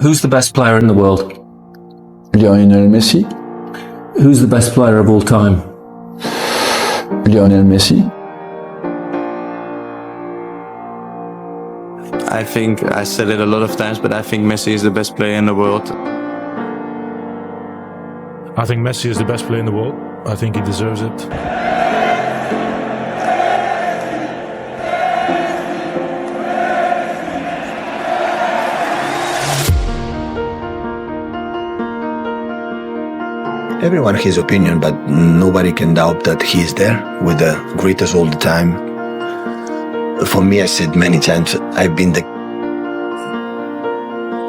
Who's the best player in the world? Lionel Messi. Who's the best player of all time? Lionel Messi. I think I said it a lot of times, but I think Messi is the best player in the world. I think Messi is the best player in the world. I think he deserves it. Everyone has his opinion, but nobody can doubt that he is there with the greatest all the time. For me, I said many times,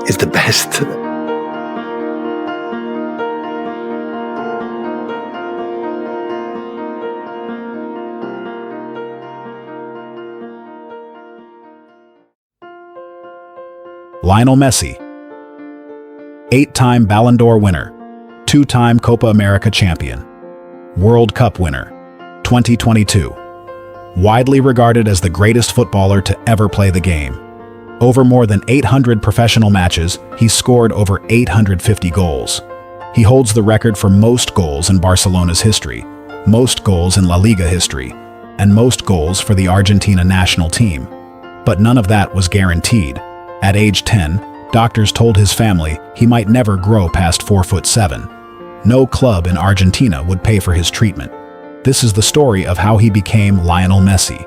it's the best. Lionel Messi, 8-time Ballon d'Or winner, 2-time Copa America champion, World Cup winner, 2022. Widely regarded as the greatest footballer to ever play the game. Over more than 800 professional matches, he's scored over 850 goals. He holds the record for most goals in Barcelona's history, most goals in La Liga history, and most goals for the Argentina national team. But none of that was guaranteed. At age 10, doctors told his family he might never grow past 4'7". No club in Argentina would pay for his treatment. This is the story of how he became Lionel Messi.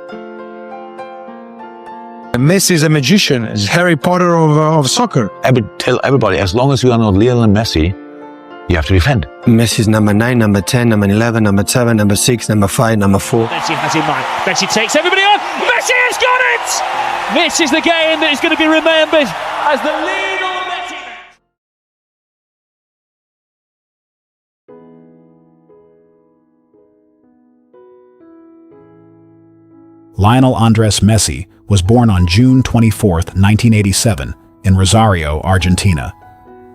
Messi is a magician, is Harry Potter of soccer. I would tell everybody, as long as you are not Lionel Messi, you have to defend. Messi's number 9, number 10, number 11, number 7, number 6, number 5, number 4. Messi has in mind. Messi takes everybody on. Messi has got it! This is the game that is going to be remembered as the Lionel Messi. Lionel Andres Messi was born on June 24, 1987, in Rosario, Argentina,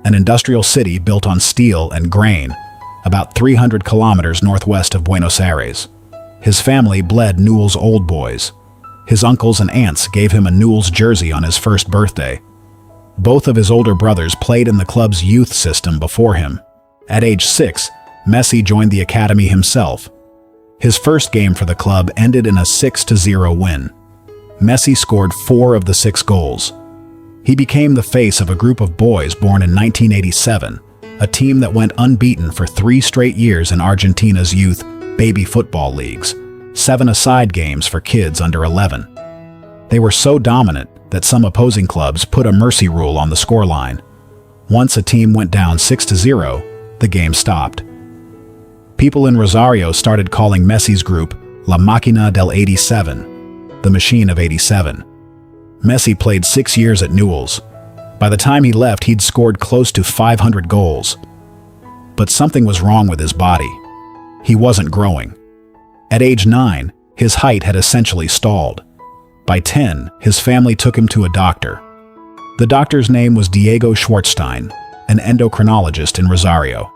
an industrial city built on steel and grain, about 300 kilometers northwest of Buenos Aires. His family bled Newell's Old Boys. His uncles and aunts gave him a Newell's jersey on his first birthday. Both of his older brothers played in the club's youth system before him. At age 6, Messi joined the academy himself. His first game for the club ended in a 6-0 win. Messi scored 4 of the 6 goals. He became the face of a group of boys born in 1987, a team that went unbeaten for 3 straight years in Argentina's youth baby football leagues, 7-a-side games for kids under 11. They were so dominant that some opposing clubs put a mercy rule on the scoreline. Once a team went down 6-0, the game stopped. People in Rosario started calling Messi's group La Máquina del 87, the Machine of 87. Messi played 6 years at Newell's. By the time he left, he'd scored close to 500 goals. But something was wrong with his body. He wasn't growing. At age 9, his height had essentially stalled. By 10, his family took him to a doctor. The doctor's name was Diego Schwartzstein, an endocrinologist in Rosario.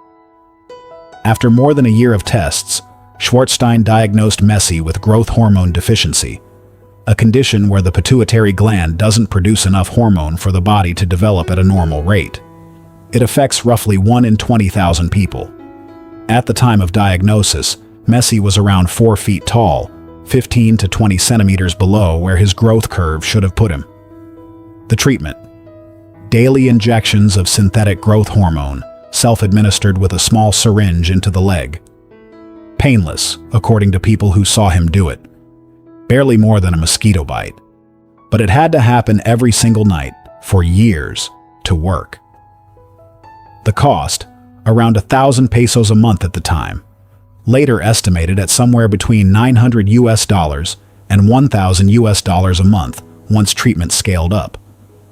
After more than a year of tests, Schwartzstein diagnosed Messi with growth hormone deficiency, a condition where the pituitary gland doesn't produce enough hormone for the body to develop at a normal rate. It affects roughly 1 in 20,000 people. At the time of diagnosis, Messi was around 4 feet tall, 15 to 20 centimeters below where his growth curve should have put him. The treatment: daily injections of synthetic growth hormone, self-administered with a small syringe into the leg. Painless, according to people who saw him do it. Barely more than a mosquito bite. But it had to happen every single night, for years, to work. The cost, around 1,000 pesos a month at the time, later estimated at somewhere between $900 and $1,000 a month once treatment scaled up.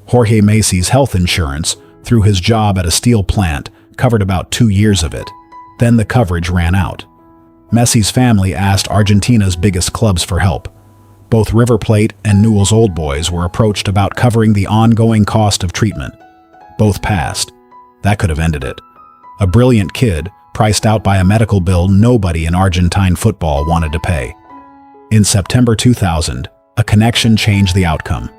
Jorge Messi's health insurance, through his job at a steel plant, covered about 2 years of it. Then the coverage ran out. Messi's family asked Argentina's biggest clubs for help. Both River Plate and Newell's Old Boys were approached about covering the ongoing cost of treatment. Both passed. That could have ended it. A brilliant kid, priced out by a medical bill nobody in Argentine football wanted to pay. In September 2000, a connection changed the outcome.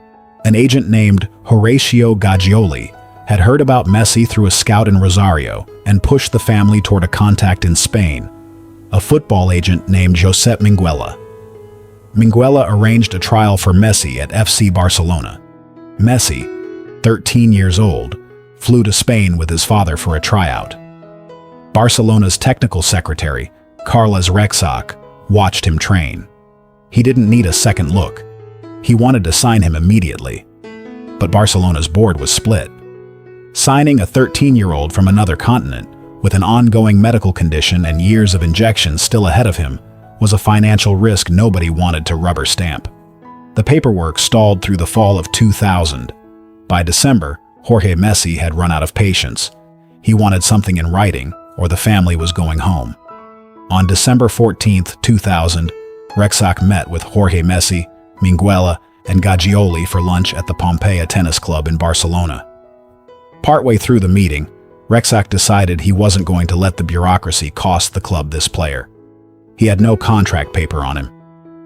An agent named Horacio Gagioli had heard about Messi through a scout in Rosario and pushed the family toward a contact in Spain, a football agent named Josep Minguella. Minguella arranged a trial for Messi at FC Barcelona. Messi, 13 years old, flew to Spain with his father for a tryout. Barcelona's technical secretary, Carles Rexach, watched him train. He didn't need a second look. He wanted to sign him immediately. But Barcelona's board was split. Signing a 13-year-old from another continent, with an ongoing medical condition and years of injections still ahead of him, was a financial risk nobody wanted to rubber stamp. The paperwork stalled through the fall of 2000. By December, Jorge Messi had run out of patience. He wanted something in writing, or the family was going home. On December 14, 2000, Rexach met with Jorge Messi, Minguella, and Guardiola for lunch at the Pompeia Tennis Club in Barcelona. Partway through the meeting, Rexach decided he wasn't going to let the bureaucracy cost the club this player. He had no contract paper on him.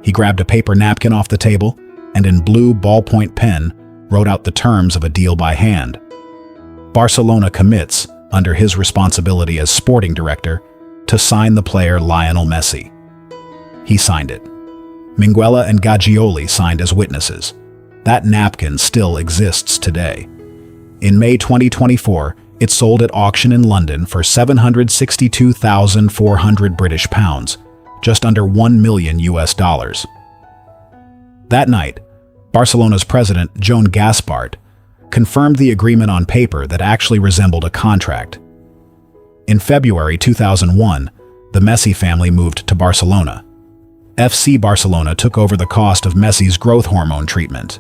He grabbed a paper napkin off the table and in blue ballpoint pen wrote out the terms of a deal by hand. Barcelona commits, under his responsibility as sporting director, to sign the player Lionel Messi. He signed it. Minguella and Guardiola signed as witnesses. That napkin still exists today. In May 2024, it sold at auction in London for 762,400 British pounds, just under $1 million US. That night, Barcelona's president, Joan Gaspart, confirmed the agreement on paper that actually resembled a contract. In February 2001, the Messi family moved to Barcelona. FC Barcelona took over the cost of Messi's growth hormone treatment.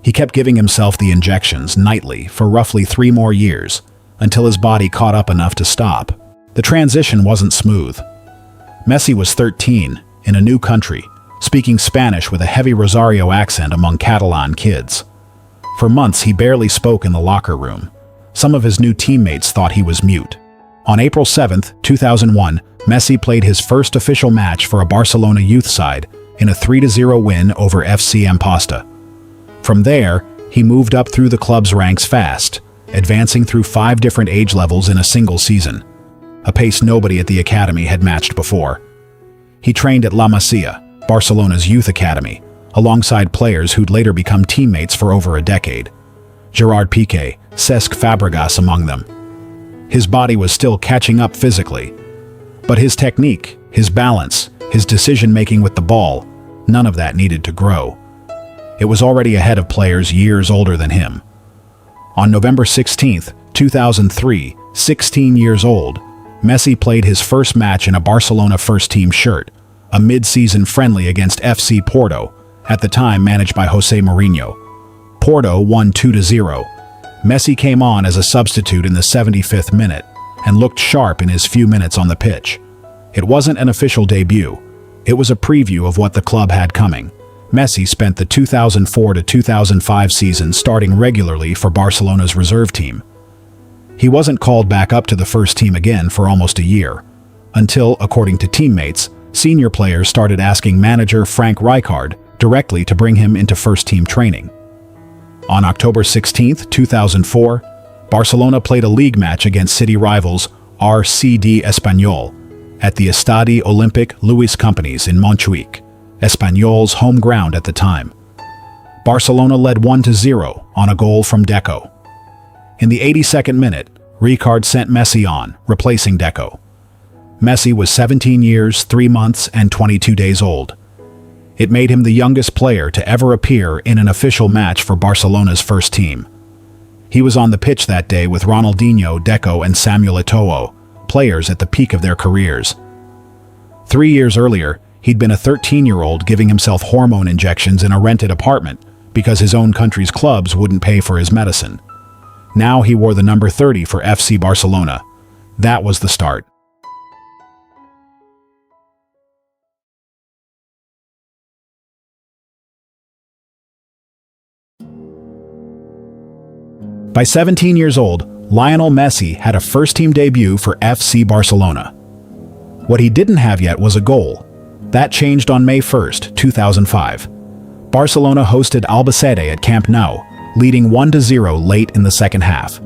He kept giving himself the injections nightly for roughly 3 more years, until his body caught up enough to stop. The transition wasn't smooth. Messi was 13, in a new country, speaking Spanish with a heavy Rosario accent among Catalan kids. For months, he barely spoke in the locker room. Some of his new teammates thought he was mute. On April 7, 2001, Messi played his first official match for a Barcelona youth side in a 3-0 win over FC Amposta. From there, he moved up through the club's ranks fast, advancing through 5 different age levels in a single season, a pace nobody at the academy had matched before. He trained at La Masia, Barcelona's youth academy, alongside players who'd later become teammates for over a decade. Gerard Piqué, Cesc Fabregas among them. His body was still catching up physically, but his technique, his balance, his decision-making with the ball, none of that needed to grow. It was already ahead of players years older than him. On November 16, 2003, 16 years old, Messi played his first match in a Barcelona first-team shirt, a mid-season friendly against FC Porto, at the time managed by Jose Mourinho. Porto won 2-0. Messi came on as a substitute in the 75th minute and looked sharp in his few minutes on the pitch. It wasn't an official debut. It was a preview of what the club had coming. Messi spent the 2004-2005 season starting regularly for Barcelona's reserve team. He wasn't called back up to the first team again for almost a year, until, according to teammates, senior players started asking manager Frank Rijkaard directly to bring him into first-team training. On October 16, 2004, Barcelona played a league match against city rivals RCD Espanyol at the Estadi Olímpic Lluís Companys in Montjuïc, Espanyol's home ground at the time. Barcelona led 1-0 on a goal from Deco. In the 82nd minute, Rijkaard sent Messi on, replacing Deco. Messi was 17 years, 3 months, and 22 days old. It made him the youngest player to ever appear in an official match for Barcelona's first team. He was on the pitch that day with Ronaldinho, Deco, and Samuel Eto'o, players at the peak of their careers. 3 years earlier, he'd been a 13-year-old giving himself hormone injections in a rented apartment because his own country's clubs wouldn't pay for his medicine. Now he wore the number 30 for FC Barcelona. That was the start. By 17 years old, Lionel Messi had a first-team debut for FC Barcelona. What he didn't have yet was a goal. That changed on May 1, 2005. Barcelona hosted Albacete at Camp Nou, leading 1-0 late in the second half.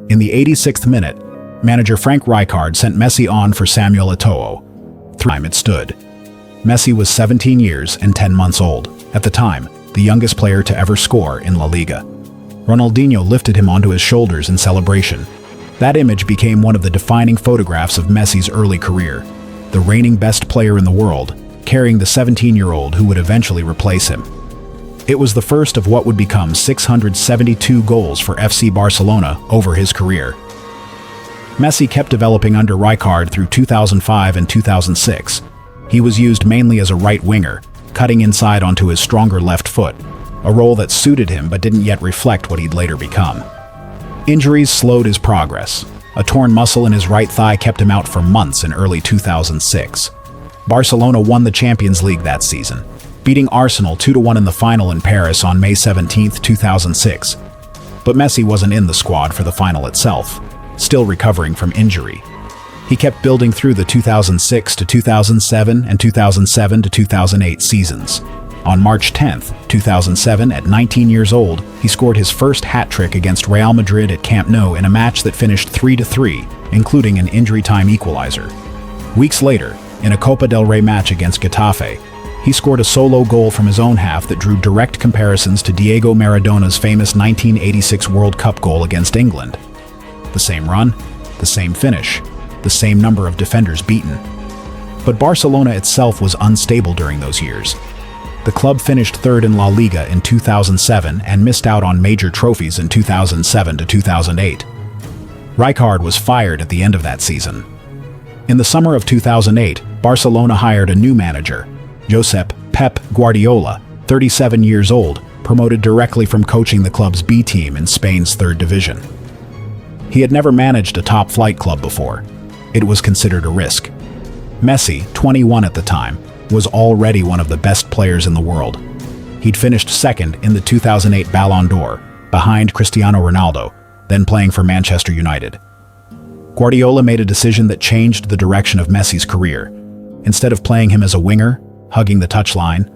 In the 86th minute, manager Frank Rijkaard sent Messi on for Samuel Eto'o. Time it stood. Messi was 17 years and 10 months old. At the time, the youngest player to ever score in La Liga. Ronaldinho lifted him onto his shoulders in celebration. That image became one of the defining photographs of Messi's early career. The reigning best player in the world, carrying the 17-year-old who would eventually replace him. It was the first of what would become 672 goals for FC Barcelona over his career. Messi kept developing under Rijkaard through 2005 and 2006. He was used mainly as a right winger, cutting inside onto his stronger left foot, a role that suited him but didn't yet reflect what he'd later become. Injuries slowed his progress. A torn muscle in his right thigh kept him out for months in early 2006. Barcelona won the Champions League that season, beating Arsenal 2-1 in the final in Paris on May 17, 2006. But Messi wasn't in the squad for the final itself, still recovering from injury. He kept building through the 2006 to 2007 and 2007 to 2008 seasons. On March 10, 2007, at 19 years old, he scored his first hat-trick against Real Madrid at Camp Nou in a match that finished 3-3, including an injury-time equalizer. Weeks later, in a Copa del Rey match against Getafe, he scored a solo goal from his own half that drew direct comparisons to Diego Maradona's famous 1986 World Cup goal against England. The same run, the same finish, the same number of defenders beaten. But Barcelona itself was unstable during those years. The club finished third in La Liga in 2007 and missed out on major trophies in 2007 to 2008. Rijkaard was fired at the end of that season. In the summer of 2008, Barcelona hired a new manager, Josep Pep Guardiola, 37 years old, promoted directly from coaching the club's B team in Spain's third division. He had never managed a top-flight club before. It was considered a risk. Messi, 21 at the time, was already one of the best players in the world. He'd finished second in the 2008 Ballon d'Or, behind Cristiano Ronaldo, then playing for Manchester United. Guardiola made a decision that changed the direction of Messi's career. Instead of playing him as a winger, hugging the touchline,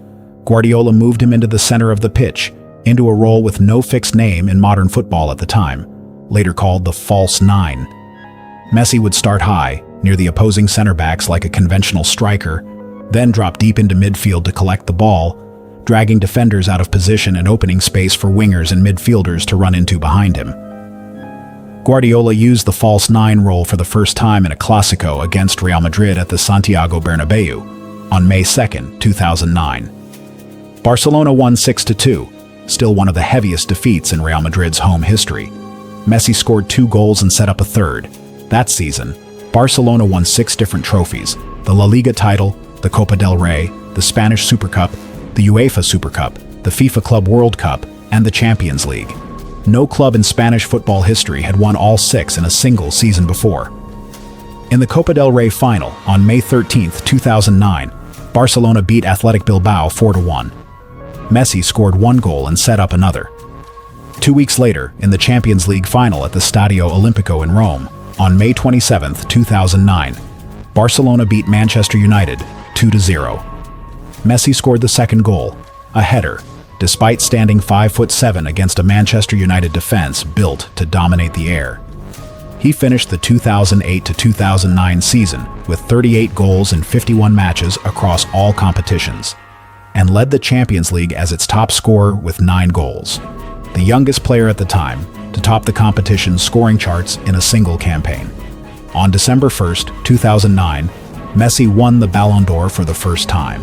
Guardiola moved him into the center of the pitch, into a role with no fixed name in modern football at the time, later called the false nine. Messi would start high, near the opposing center backs like a conventional striker, then drop deep into midfield to collect the ball, dragging defenders out of position and opening space for wingers and midfielders to run into behind him. Guardiola used the false nine role for the first time in a Clásico against Real Madrid at the Santiago Bernabéu on May 2, 2009. Barcelona won 6-2, still one of the heaviest defeats in Real Madrid's home history. Messi scored 2 goals and set up a third. That season, Barcelona won 6 different trophies: the La Liga title, the Copa del Rey, the Spanish Super Cup, the UEFA Super Cup, the FIFA Club World Cup, and the Champions League. No club in Spanish football history had won all 6 in a single season before. In the Copa del Rey final, on May 13, 2009, Barcelona beat Athletic Bilbao 4-1. Messi scored 1 goal and set up another. 2 weeks later, in the Champions League final at the Stadio Olimpico in Rome, on May 27, 2009, Barcelona beat Manchester United 2-0. Messi scored the second goal, a header, despite standing 5'7" against a Manchester United defense built to dominate the air. He finished the 2008-2009 season with 38 goals in 51 matches across all competitions, and led the Champions League as its top scorer with 9 goals, the youngest player at the time to top the competition's scoring charts in a single campaign. On December 1, 2009, Messi won the Ballon d'Or for the first time.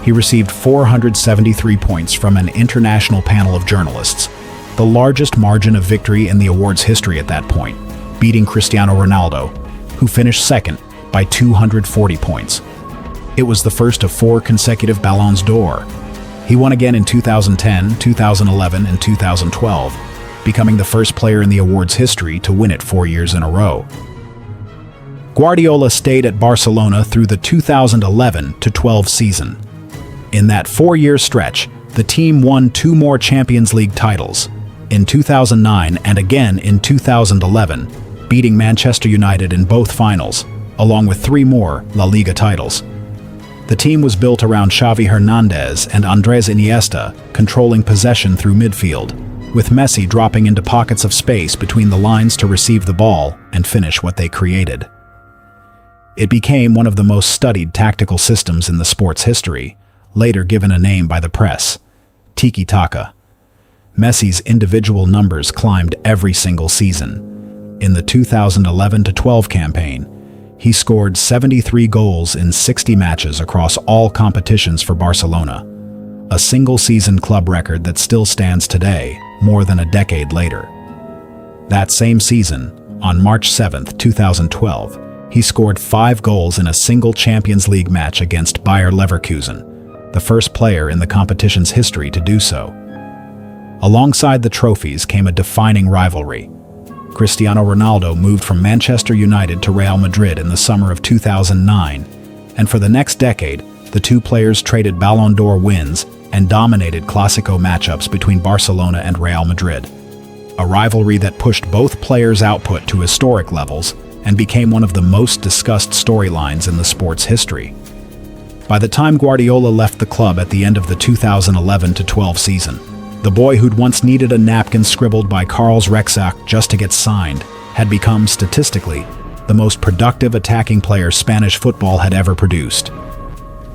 He received 473 points from an international panel of journalists, the largest margin of victory in the award's history at that point, beating Cristiano Ronaldo, who finished second by 240 points. It was the first of 4 consecutive Ballons d'Or. He won again in 2010, 2011, and 2012, becoming the first player in the award's history to win it 4 years in a row. Guardiola stayed at Barcelona through the 2011-12 season. In that 4-year stretch, the team won 2 more Champions League titles, in 2009 and again in 2011, beating Manchester United in both finals, along with 3 more La Liga titles. The team was built around Xavi Hernandez and Andrés Iniesta, controlling possession through midfield, with Messi dropping into pockets of space between the lines to receive the ball and finish what they created. It became one of the most studied tactical systems in the sport's history, later given a name by the press, tiki-taka. Messi's individual numbers climbed every single season. In the 2011-12 campaign, he scored 73 goals in 60 matches across all competitions for Barcelona, a single-season club record that still stands today, more than a decade later. That same season, on March 7, 2012, he scored 5 goals in a single Champions League match against Bayer Leverkusen, the first player in the competition's history to do so. Alongside the trophies came a defining rivalry. Cristiano Ronaldo moved from Manchester United to Real Madrid in the summer of 2009, and for the next decade, the two players traded Ballon d'Or wins and dominated Clásico matchups between Barcelona and Real Madrid. A rivalry that pushed both players' output to historic levels and became one of the most discussed storylines in the sport's history. By the time Guardiola left the club at the end of the 2011-12 season, the boy who'd once needed a napkin scribbled by Karl's Rexach just to get signed had become, statistically, the most productive attacking player Spanish football had ever produced.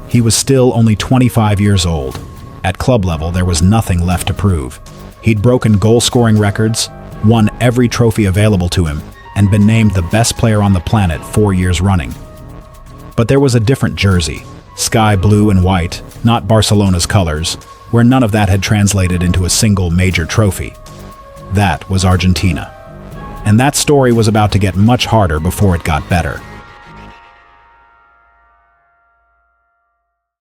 He was still only 25 years old. At club level, there was nothing left to prove. He'd broken goal-scoring records, won every trophy available to him, and been named the best player on the planet 4 years running. But there was a different jersey, sky blue and white, not Barcelona's colors, where none of that had translated into a single major trophy. That was Argentina. And that story was about to get much harder before it got better.